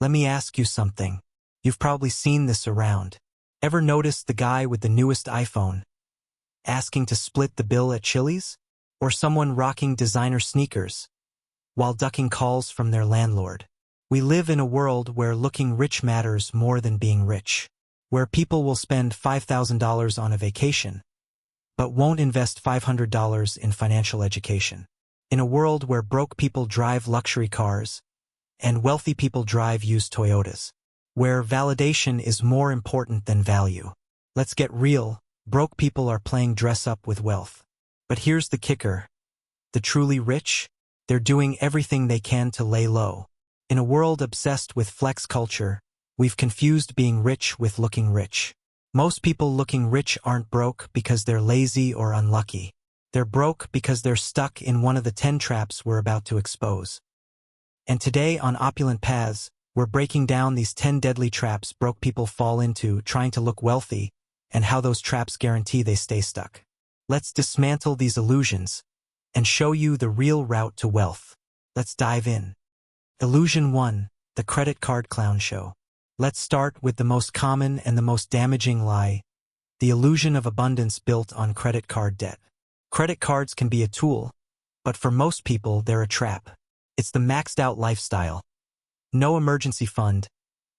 Let me ask you something. You've probably seen this around. Ever noticed the guy with the newest iPhone asking to split the bill at Chili's? Or someone rocking designer sneakers while ducking calls from their landlord? We live in a world where looking rich matters more than being rich, where people will spend $5,000 on a vacation, but won't invest $500 in financial education. In a world where broke people drive luxury cars and wealthy people drive used Toyotas, where validation is more important than value. Let's get real, broke people are playing dress up with wealth. But here's the kicker. The truly rich? They're doing everything they can to lay low. In a world obsessed with flex culture, we've confused being rich with looking rich. Most people looking rich aren't broke because they're lazy or unlucky. They're broke because they're stuck in one of the 10 traps we're about to expose. And today on Opulent Paths, we're breaking down these 10 deadly traps broke people fall into trying to look wealthy and how those traps guarantee they stay stuck. Let's dismantle these illusions and show you the real route to wealth. Let's dive in. Illusion 1, the credit card clown show. Let's start with the most common and the most damaging lie, the illusion of abundance built on credit card debt. Credit cards can be a tool, but for most people, they're a trap. It's the maxed out lifestyle. No emergency fund,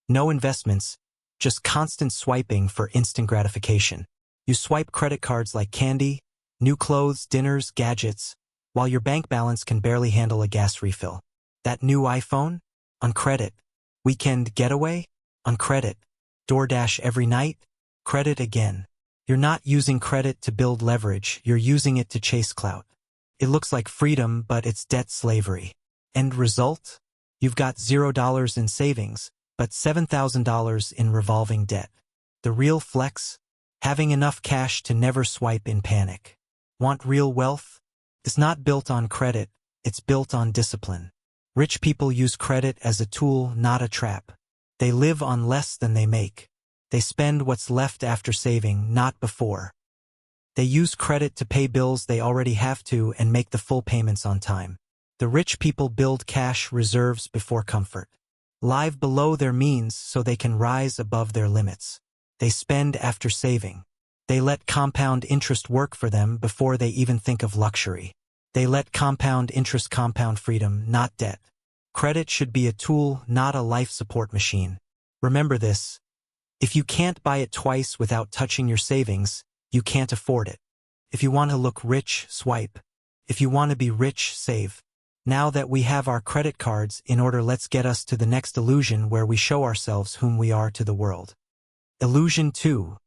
no investments, just constant swiping for instant gratification. You swipe credit cards like candy, new clothes, dinners, gadgets, while your bank balance can barely handle a gas refill. That new iPhone? On credit. Weekend getaway? On credit. DoorDash every night? Credit again. You're not using credit to build leverage, you're using it to chase clout. It looks like freedom, but it's debt slavery. End result? You've got $0 in savings, but $7,000 in revolving debt. The real flex? Having enough cash to never swipe in panic. Want real wealth? It's not built on credit, it's built on discipline. Rich people use credit as a tool, not a trap. They live on less than they make. They spend what's left after saving, not before. They use credit to pay bills they already have to and make the full payments on time. The rich people build cash reserves before comfort. Live below their means so they can rise above their limits. They spend after saving. They let compound interest work for them before they even think of luxury. They let compound interest compound freedom, not debt. Credit should be a tool, not a life support machine. Remember this. If you can't buy it twice without touching your savings, you can't afford it. If you want to look rich, swipe. If you want to be rich, save. Now that we have our credit cards in order, let's get us to the next illusion where we show ourselves whom we are to the world. Illusion 2.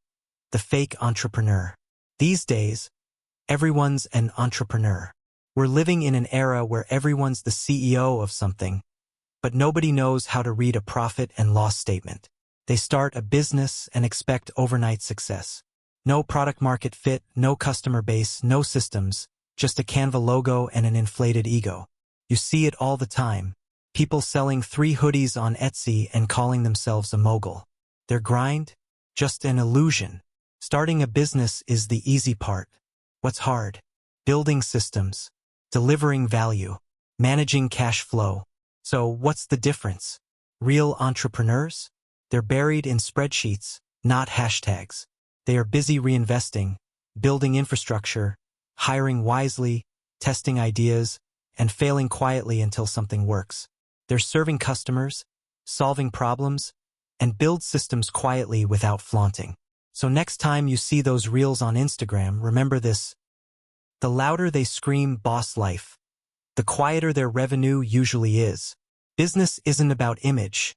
The fake entrepreneur. These days, everyone's an entrepreneur. We're living in an era where everyone's the CEO of something, but nobody knows how to read a profit and loss statement. They start a business and expect overnight success. No product market fit, no customer base, no systems, just a Canva logo and an inflated ego. You see it all the time. People selling 3 hoodies on Etsy and calling themselves a mogul. Their grind? Just an illusion. Starting a business is the easy part. What's hard? Building systems. Delivering value, managing cash flow. So what's the difference? Real entrepreneurs? They're buried in spreadsheets, not hashtags. They are busy reinvesting, building infrastructure, hiring wisely, testing ideas, and failing quietly until something works. They're serving customers, solving problems, and build systems quietly without flaunting. So next time you see those reels on Instagram, remember this. The louder they scream boss life, the quieter their revenue usually is. Business isn't about image,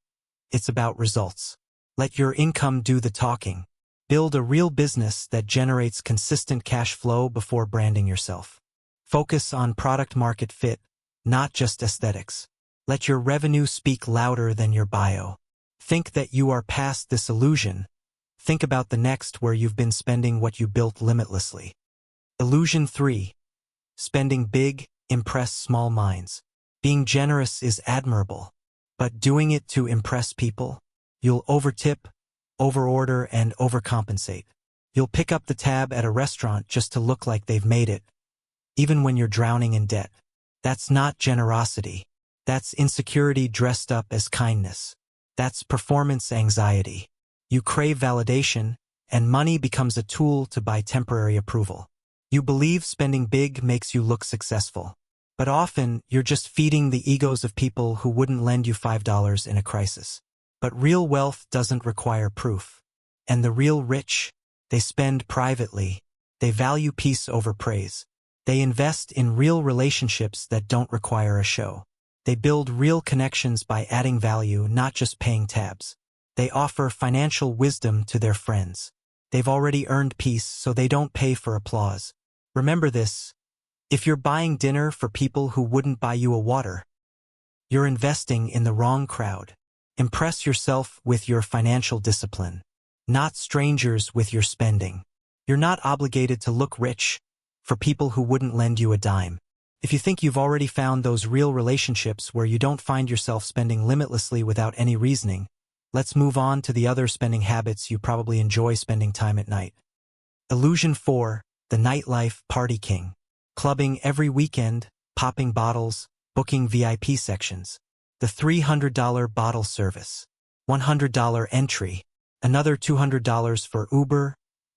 it's about results. Let your income do the talking. Build a real business that generates consistent cash flow before branding yourself. Focus on product market fit, not just aesthetics. Let your revenue speak louder than your bio. Think that you are past this illusion. Think about the next where you've been spending what you built limitlessly. Illusion 3. Spending big, impress small minds. Being generous is admirable, but doing it to impress people? You'll overtip, overorder, and overcompensate. You'll pick up the tab at a restaurant just to look like they've made it, even when you're drowning in debt. That's not generosity. That's insecurity dressed up as kindness. That's performance anxiety. You crave validation, and money becomes a tool to buy temporary approval. You believe spending big makes you look successful. But often, you're just feeding the egos of people who wouldn't lend you $5 in a crisis. But real wealth doesn't require proof. And the real rich, they spend privately. They value peace over praise. They invest in real relationships that don't require a show. They build real connections by adding value, not just paying tabs. They offer financial wisdom to their friends. They've already earned peace, so they don't pay for applause. Remember this: if you're buying dinner for people who wouldn't buy you a water, you're investing in the wrong crowd. Impress yourself with your financial discipline, not strangers with your spending. You're not obligated to look rich for people who wouldn't lend you a dime. If you think you've already found those real relationships where you don't find yourself spending limitlessly without any reasoning, let's move on to the other spending habits you probably enjoy spending time at night. Illusion 4, the nightlife party king. Clubbing every weekend, popping bottles, booking VIP sections. The $300 bottle service. $100 entry. Another $200 for Uber,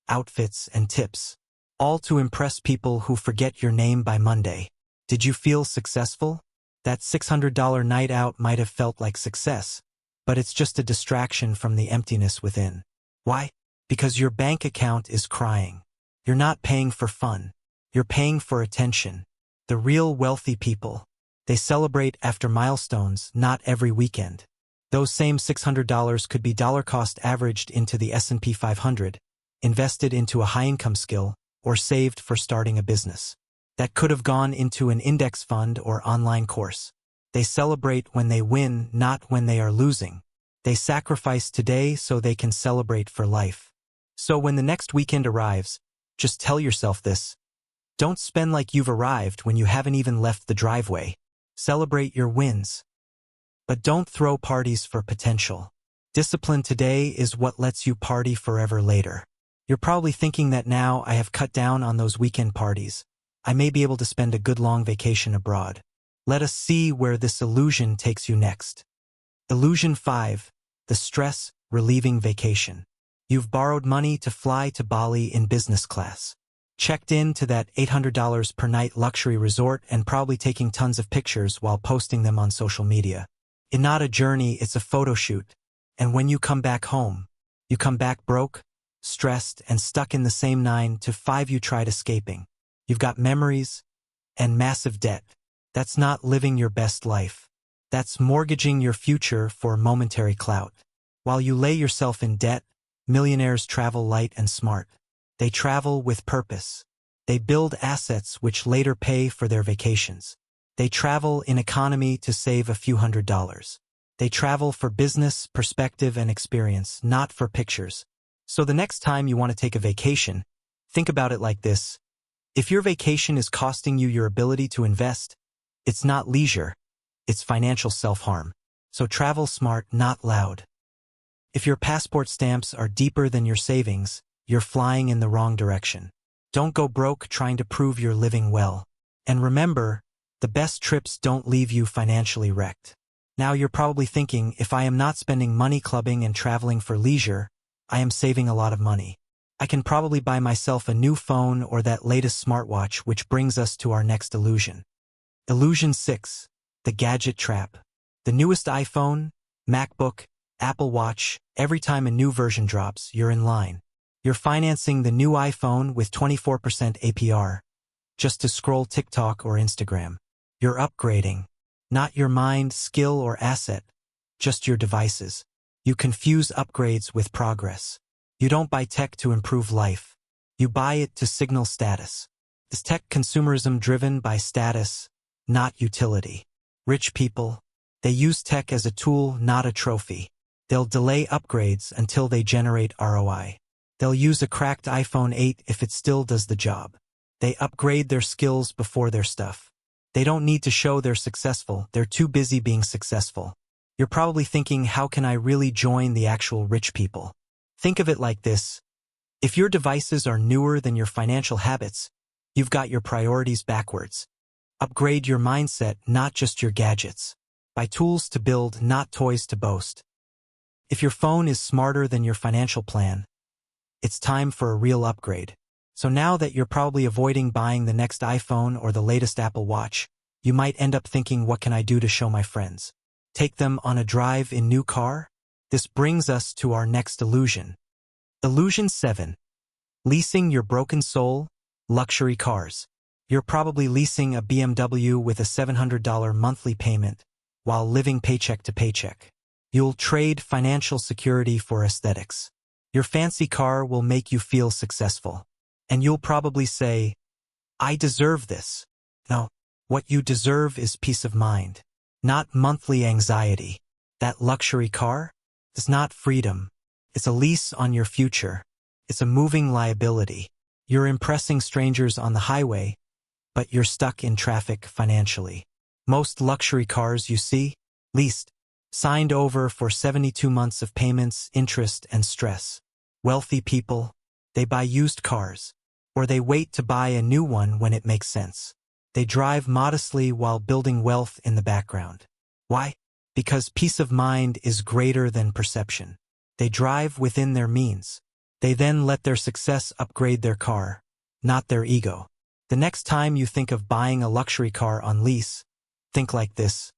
outfits, and tips. All to impress people who forget your name by Monday. Did you feel successful? That $600 night out might have felt like success, but it's just a distraction from the emptiness within. Why? Because your bank account is crying. You're not paying for fun. You're paying for attention. The real wealthy people, they celebrate after milestones, not every weekend. Those same $600 could be dollar cost averaged into the S&P 500, invested into a high-income skill, or saved for starting a business. That could have gone into an index fund or online course. They celebrate when they win, not when they are losing. They sacrifice today so they can celebrate for life. So when the next weekend arrives, just tell yourself this: don't spend like you've arrived when you haven't even left the driveway. Celebrate your wins. But don't throw parties for potential. Discipline today is what lets you party forever later. You're probably thinking that now I have cut down on those weekend parties, I may be able to spend a good long vacation abroad. Let us see where this illusion takes you next. Illusion 5, the stress-relieving vacation. You've borrowed money to fly to Bali in business class. Checked in to that $800 per night luxury resort and probably taking tons of pictures while posting them on social media. It's not a journey, it's a photo shoot. And when you come back home, you come back broke, stressed, and stuck in the same 9 to 5 you tried escaping. You've got memories and massive debt. That's not living your best life. That's mortgaging your future for momentary clout. While you lay yourself in debt, millionaires travel light and smart. They travel with purpose. They build assets which later pay for their vacations. They travel in economy to save a few $100s. They travel for business, perspective, and experience, not for pictures. So the next time you want to take a vacation, think about it like this. If your vacation is costing you your ability to invest, it's not leisure, it's financial self-harm. So travel smart, not loud. If your passport stamps are deeper than your savings, you're flying in the wrong direction. Don't go broke trying to prove you're living well. And remember, the best trips don't leave you financially wrecked. Now you're probably thinking, if I am not spending money clubbing and traveling for leisure, I am saving a lot of money. I can probably buy myself a new phone or that latest smartwatch, which brings us to our next illusion. Illusion 6, the gadget trap. The newest iPhone, MacBook, Apple Watch, every time a new version drops, you're in line. You're financing the new iPhone with 24% APR, just to scroll TikTok or Instagram. You're upgrading, not your mind, skill, or asset, just your devices. You confuse upgrades with progress. You don't buy tech to improve life. You buy it to signal status. Is tech consumerism driven by status, not utility? Rich people, they use tech as a tool, not a trophy. They'll delay upgrades until they generate ROI. They'll use a cracked iPhone 8 if it still does the job. They upgrade their skills before their stuff. They don't need to show they're successful, they're too busy being successful. You're probably thinking, how can I really join the actual rich people? Think of it like this. If your devices are newer than your financial habits, you've got your priorities backwards. Upgrade your mindset, not just your gadgets. Buy tools to build, not toys to boast. If your phone is smarter than your financial plan, it's time for a real upgrade. So now that you're probably avoiding buying the next iPhone or the latest Apple Watch, you might end up thinking, what can I do to show my friends? Take them on a drive in new car? This brings us to our next illusion. Illusion 7. Leasing your broken soul, luxury cars. You're probably leasing a BMW with a $700 monthly payment while living paycheck to paycheck. You'll trade financial security for aesthetics. Your fancy car will make you feel successful. And you'll probably say, I deserve this. No, what you deserve is peace of mind, not monthly anxiety. That luxury car is not freedom. It's a lease on your future. It's a moving liability. You're impressing strangers on the highway, but you're stuck in traffic financially. Most luxury cars you see, leased, signed over for 72 months of payments, interest, and stress. Wealthy people, they buy used cars, or they wait to buy a new one when it makes sense. They drive modestly while building wealth in the background. Why? Because peace of mind is greater than perception. They drive within their means. They then let their success upgrade their car, not their ego. The next time you think of buying a luxury car on lease, think like this.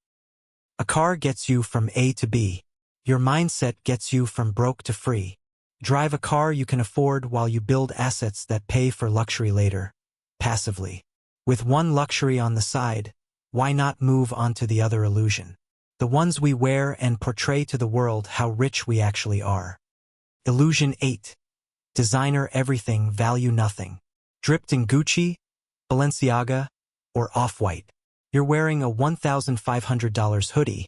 A car gets you from A to B. Your mindset gets you from broke to free. Drive a car you can afford while you build assets that pay for luxury later, passively. With one luxury on the side, why not move on to the other illusion? The ones we wear and portray to the world how rich we actually are. Illusion 8. Designer everything, value nothing. Dripped in Gucci, Balenciaga, or Off-White. You're wearing a $1,500 hoodie,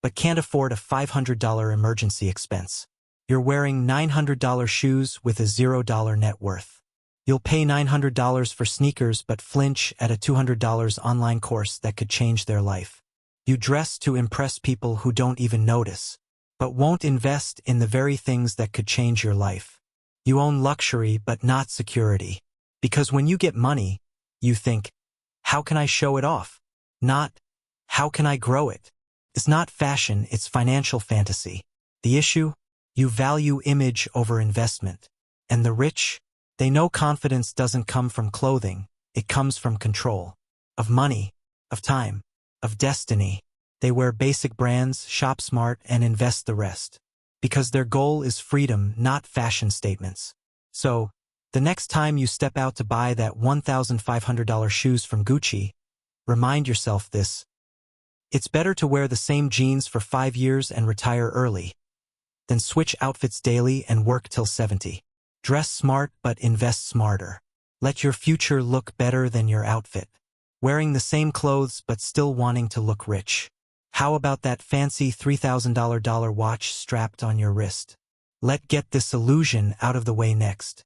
but can't afford a $500 emergency expense. You're wearing $900 shoes with a $0 net worth. You'll pay $900 for sneakers but flinch at a $200 online course that could change their life. You dress to impress people who don't even notice, but won't invest in the very things that could change your life. You own luxury but not security. Because when you get money, you think, how can I show it off? Not, how can I grow it? It's not fashion, it's financial fantasy. The issue? You value image over investment. And the rich? They know confidence doesn't come from clothing, it comes from control. Of money, of time, of destiny. They wear basic brands, shop smart, and invest the rest. Because their goal is freedom, not fashion statements. So, the next time you step out to buy that $1,500 shoes from Gucci, remind yourself this. It's better to wear the same jeans for 5 years and retire early than switch outfits daily and work till 70. Dress smart but invest smarter. Let your future look better than your outfit. Wearing the same clothes but still wanting to look rich. How about that fancy $3,000 watch strapped on your wrist? Let's get this illusion out of the way next.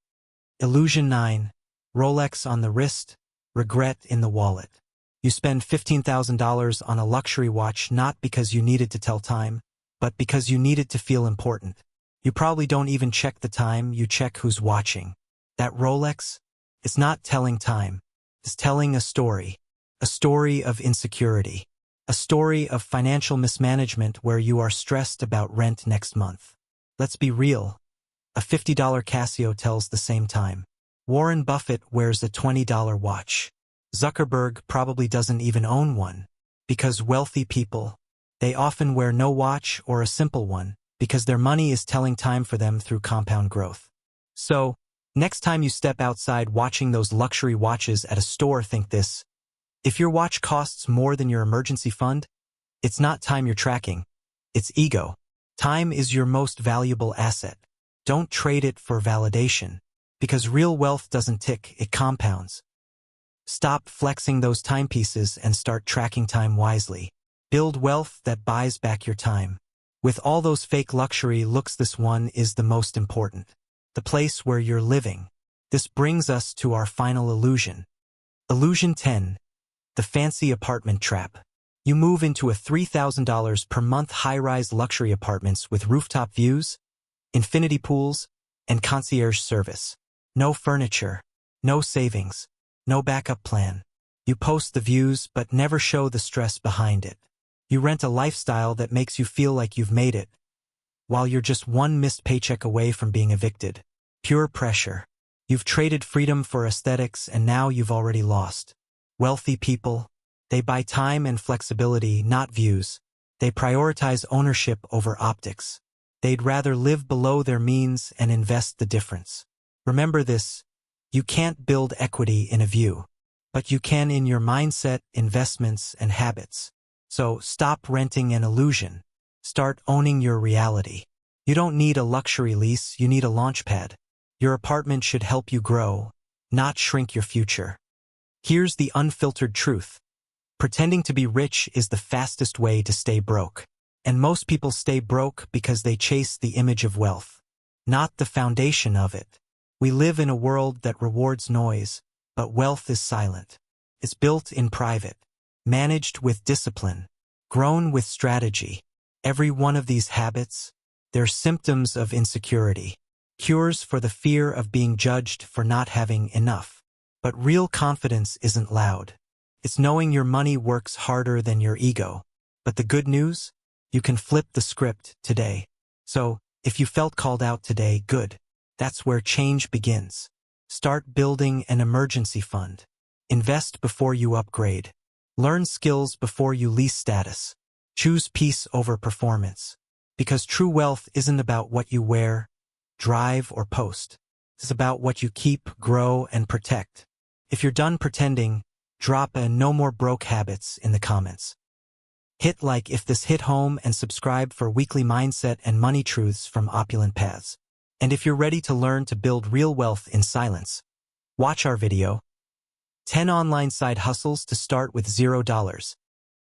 Illusion 9. Rolex on the wrist, regret in the wallet. You spend $15,000 on a luxury watch not because you needed to tell time, but because you needed to feel important. You probably don't even check the time, you check who's watching. That Rolex? It's not telling time. It's telling a story. A story of insecurity. A story of financial mismanagement where you are stressed about rent next month. Let's be real. A $50 Casio tells the same time. Warren Buffett wears a $20 watch. Zuckerberg probably doesn't even own one. Because wealthy people, they often wear no watch or a simple one, because their money is telling time for them through compound growth. So, next time you step outside watching those luxury watches at a store, think this. If your watch costs more than your emergency fund, it's not time you're tracking. It's ego. Time is your most valuable asset. Don't trade it for validation. Because real wealth doesn't tick, it compounds. Stop flexing those timepieces and start tracking time wisely. Build wealth that buys back your time. With all those fake luxury looks, this one is the most important. The place where you're living. This brings us to our final illusion. Illusion 10. The fancy apartment trap. You move into a $3,000 per month high-rise luxury apartments with rooftop views, infinity pools, and concierge service. No furniture, no savings, no backup plan. You post the views but never show the stress behind it. You rent a lifestyle that makes you feel like you've made it, while you're just one missed paycheck away from being evicted. Pure pressure. You've traded freedom for aesthetics and now you've already lost. Wealthy people, they buy time and flexibility, not views. They prioritize ownership over optics. They'd rather live below their means and invest the difference. Remember this, you can't build equity in a view, but you can in your mindset, investments, and habits. So stop renting an illusion. Start owning your reality. You don't need a luxury lease, you need a launchpad. Your apartment should help you grow, not shrink your future. Here's the unfiltered truth. Pretending to be rich is the fastest way to stay broke. And most people stay broke because they chase the image of wealth, not the foundation of it. We live in a world that rewards noise, but wealth is silent. It's built in private, managed with discipline, grown with strategy. Every one of these habits, they're symptoms of insecurity, cures for the fear of being judged for not having enough. But real confidence isn't loud. It's knowing your money works harder than your ego. But the good news? You can flip the script today. So, if you felt called out today, good. That's where change begins. Start building an emergency fund. Invest before you upgrade. Learn skills before you lease status. Choose peace over performance. Because true wealth isn't about what you wear, drive, or post. It's about what you keep, grow, and protect. If you're done pretending, drop a "no more broke habits" in the comments. Hit like if this hit home and subscribe for weekly mindset and money truths from Opulent Paths. And if you're ready to learn to build real wealth in silence, watch our video, 10 online side hustles to start with $0.